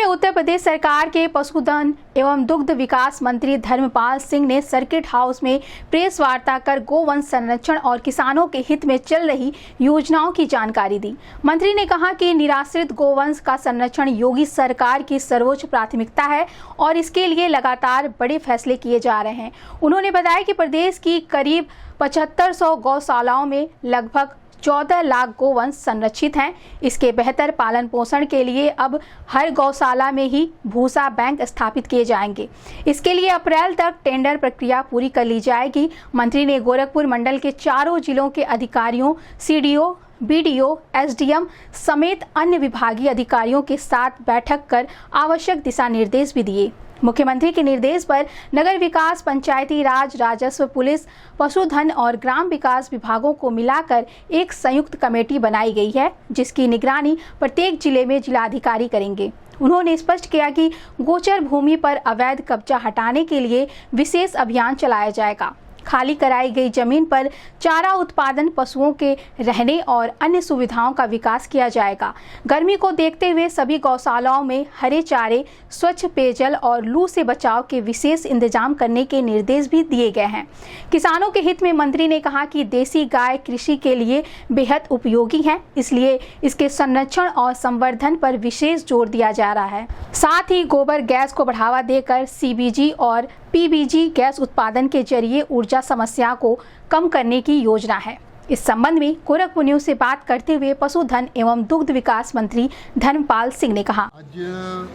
उत्तर प्रदेश सरकार के पशुधन एवं दुग्ध विकास मंत्री धर्मपाल सिंह ने सर्किट हाउस में प्रेस वार्ता कर गोवंश संरक्षण और किसानों के हित में चल रही योजनाओं की जानकारी दी। मंत्री ने कहा कि निराश्रित गोवंश का संरक्षण योगी सरकार की सर्वोच्च प्राथमिकता है और इसके लिए लगातार बड़े फैसले किए जा रहे हैं। उन्होंने बताया कि प्रदेश की करीब 7500 गौशालाओं में लगभग 14 लाख गोवंश संरक्षित हैं। इसके बेहतर पालन पोषण के लिए अब हर गौशाला में ही भूसा बैंक स्थापित किए जाएंगे। इसके लिए अप्रैल तक टेंडर प्रक्रिया पूरी कर ली जाएगी। मंत्री ने गोरखपुर मंडल के चारों जिलों के अधिकारियों, सीडीओ, बीडीओ, एसडीएम समेत अन्य विभागीय अधिकारियों के साथ बैठक कर आवश्यक दिशा निर्देश भी दिए। मुख्यमंत्री के निर्देश पर नगर विकास, पंचायती राज, राजस्व, पुलिस, पशुधन और ग्राम विकास विभागों को मिलाकर एक संयुक्त कमेटी बनाई गई है, जिसकी निगरानी प्रत्येक जिले में जिलाधिकारी करेंगे। उन्होंने स्पष्ट किया कि गोचर भूमि पर अवैध कब्जा हटाने के लिए विशेष अभियान चलाया जाएगा। खाली कराई गई जमीन पर चारा उत्पादन, पशुओं के रहने और अन्य सुविधाओं का विकास किया जाएगा। गर्मी को देखते हुए सभी गौशालाओं में हरे चारे, स्वच्छ पेयजल और लू से बचाव के विशेष इंतजाम करने के निर्देश भी दिए गए हैं। किसानों के हित में मंत्री ने कहा कि देसी गाय कृषि के लिए बेहद उपयोगी है, इसलिए इसके संरक्षण और संवर्धन पर विशेष जोर दिया जा रहा है। साथ ही गोबर गैस को बढ़ावा देकर सीबीजी और पीबीजी गैस उत्पादन के जरिए ऊर्जा समस्या को कम करने की योजना है। इस संबंध में गोरखपुर न्यूज से बात करते हुए पशुधन एवं दुग्ध विकास मंत्री धर्मपाल सिंह ने कहा, आज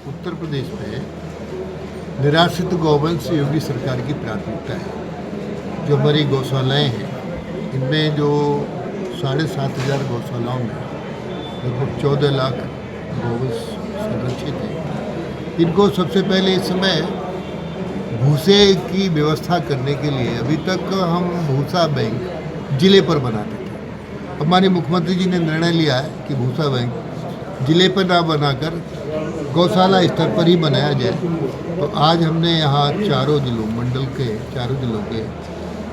उत्तर प्रदेश में निराश्रित गौवंश योगी सरकार की प्राथमिकता है। जो हमारी गौशालाएं हैं, इनमें जो 7,500 गौशालाओं में लगभग 14 लाख गौवंश संरक्षित हैं। इनको सबसे पहले इस समय भूसे की व्यवस्था करने के लिए अभी तक हम भूसा बैंक जिले पर बनाते थे। अब माननीय मुख्यमंत्री जी ने निर्णय लिया है कि भूसा बैंक जिले पर ना बनाकर गौशाला स्तर पर ही बनाया जाए। तो आज हमने यहाँ चारों जिलों, मंडल के चारों जिलों के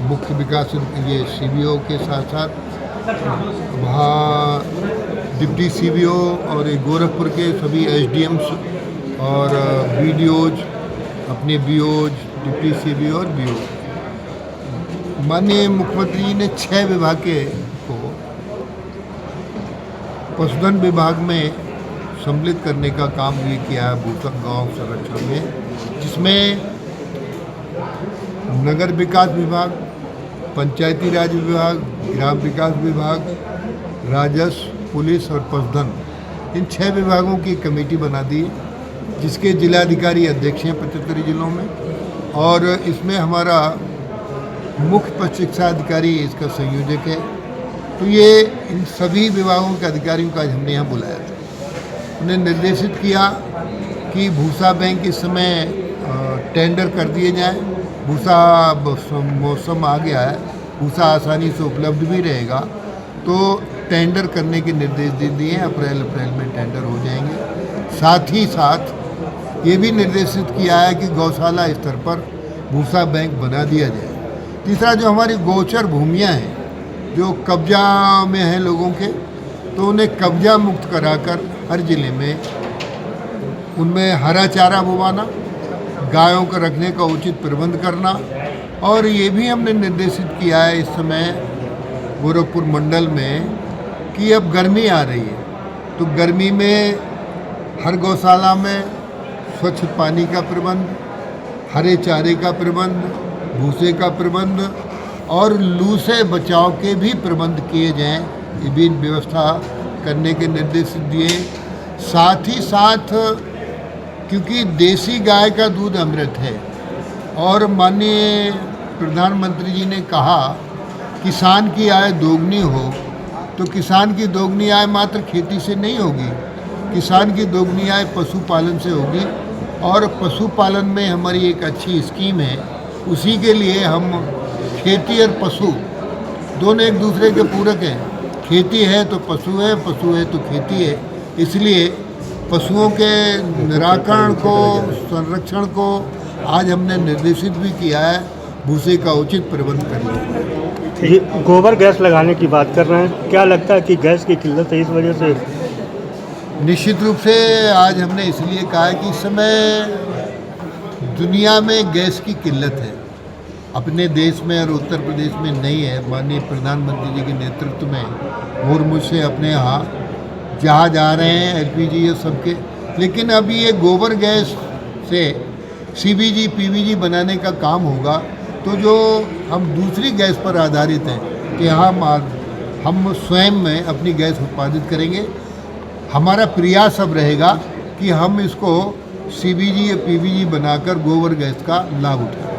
मुख्य विकास ये सीबीओ के साथ साथ वहाँ डिप्टी सीबीओ और गोरखपुर के सभी एसडीएम्स और बीडीओज, अपने बीओज, डिप्टी सीबीओ और बीओ, माननीय मुख्यमंत्री जी ने 6 विभाग के को पशुधन विभाग में सम्मिलित करने का काम भी किया है भूसा गाँव संरक्षण में, जिसमें नगर विकास विभाग, पंचायती राज विभाग, ग्राम विकास विभाग, राजस्व, पुलिस और पशुधन, इन 6 विभागों की कमेटी बना दी है, जिसके जिलाधिकारी अध्यक्ष हैं 75 जिलों में। और इसमें हमारा मुख्य पशु शिक्षा अधिकारी इसका संयोजक है। तो ये इन सभी विभागों के अधिकारियों का हमने यहाँ बुलाया था। उन्हें निर्देशित किया कि भूसा बैंक इस समय टेंडर कर दिए जाए। भूसा मौसम आ गया है, भूसा आसानी से उपलब्ध भी रहेगा, तो टेंडर करने के निर्देश दे दिए हैं। अप्रैल में टेंडर हो जाएंगे। साथ ही साथ ये भी निर्देशित किया है कि गौशाला स्तर पर भूसा बैंक बना दिया जाए। तीसरा, जो हमारी गोचर भूमियां हैं जो कब्जा में हैं लोगों के, तो उन्हें कब्जा मुक्त कराकर हर जिले में उनमें हरा चारा बोवाना, गायों को रखने का उचित प्रबंध करना। और ये भी हमने निर्देशित किया है इस समय गोरखपुर मंडल में कि अब गर्मी आ रही है, तो गर्मी में हर गौशाला में स्वच्छ पानी का प्रबंध, हरे चारे का प्रबंध, भूसे का प्रबंध और लू से बचाव के भी प्रबंध किए जाएं। ये भी व्यवस्था करने के निर्देश दिए। साथ ही साथ क्योंकि देसी गाय का दूध अमृत है और माननीय प्रधानमंत्री जी ने कहा किसान की आय दोगुनी हो, तो किसान की दोगुनी आय मात्र खेती से नहीं होगी, किसान की दोगुनी आय पशुपालन से होगी। और पशुपालन में हमारी एक अच्छी स्कीम है, उसी के लिए हम खेती और पशु दोनों एक दूसरे के पूरक हैं। खेती है तो पशु है, पशु है तो खेती है। इसलिए पशुओं के निराकरण को, संरक्षण को आज हमने निर्देशित भी किया है, भूसे का उचित प्रबंध करने। गोबर गैस लगाने की बात कर रहे हैं, क्या लगता है कि गैस की किल्लत है, इस वजह से निश्चित रूप से आज हमने इसलिए कहा है कि इस समय दुनिया में गैस की किल्लत है, अपने देश में और उत्तर प्रदेश में नहीं है। माननीय प्रधानमंत्री जी के नेतृत्व में मुर्मू से अपने यहाँ जहाज आ रहे हैं, एलपीजी ये सबके, लेकिन अभी ये गोबर गैस से सीबीजी पीवीजी बनाने का काम होगा, तो जो हम दूसरी गैस पर आधारित हैं कि हम स्वयं में अपनी गैस उत्पादित करेंगे। हमारा प्रयास अब रहेगा कि हम इसको सीबीजी या पीवीजी बनाकर गोबर गैस का लाभ उठाएं।